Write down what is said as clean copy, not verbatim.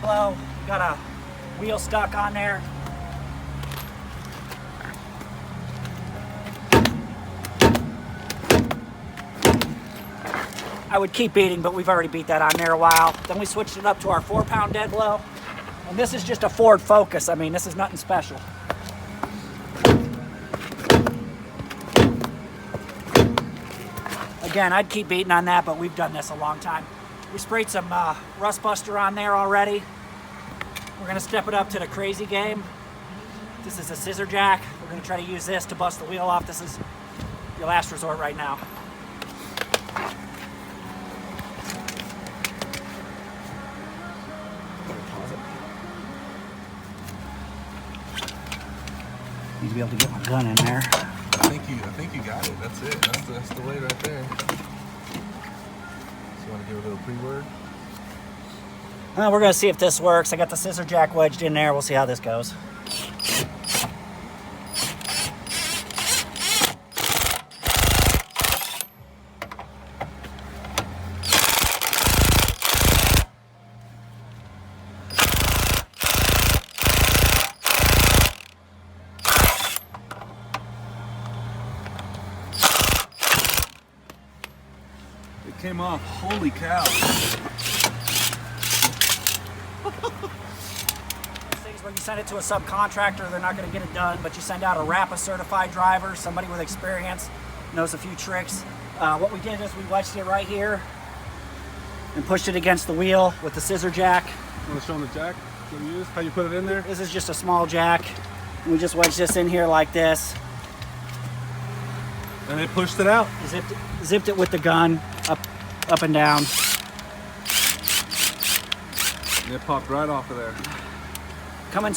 Blow. Got a wheel stuck on there. I would keep beating, but we've already beat that on there a while. Then we switched it up to our 4-pound dead blow. And this is just a Ford Focus. I mean, this is nothing special. Again, I'd keep beating on that, but we've done this a long time. We sprayed some rust buster on there already. We're gonna step it up to the crazy game. This is a scissor jack. We're gonna try to use this to bust the wheel off. This is your last resort right now. Need to be able to get my gun in there. I think you got it. That's it. That's the way right there. So you want to give a little pre-word? Well, we're gonna see if this works. I got the scissor jack wedged in there. We'll see how this goes. It came off. Holy cow. Things when you send it to a subcontractor, they're not going to get it done, but you send out a RAPA certified driver, somebody with experience, knows a few tricks. What we did is we wedged it right here and pushed it against the wheel with the scissor jack. You want to show them the jack that we used? How you put it in there? This is just a small jack. We just wedged this in here like this. And they pushed it out. Zipped it with the gun up and down. And it popped right off of there. Coming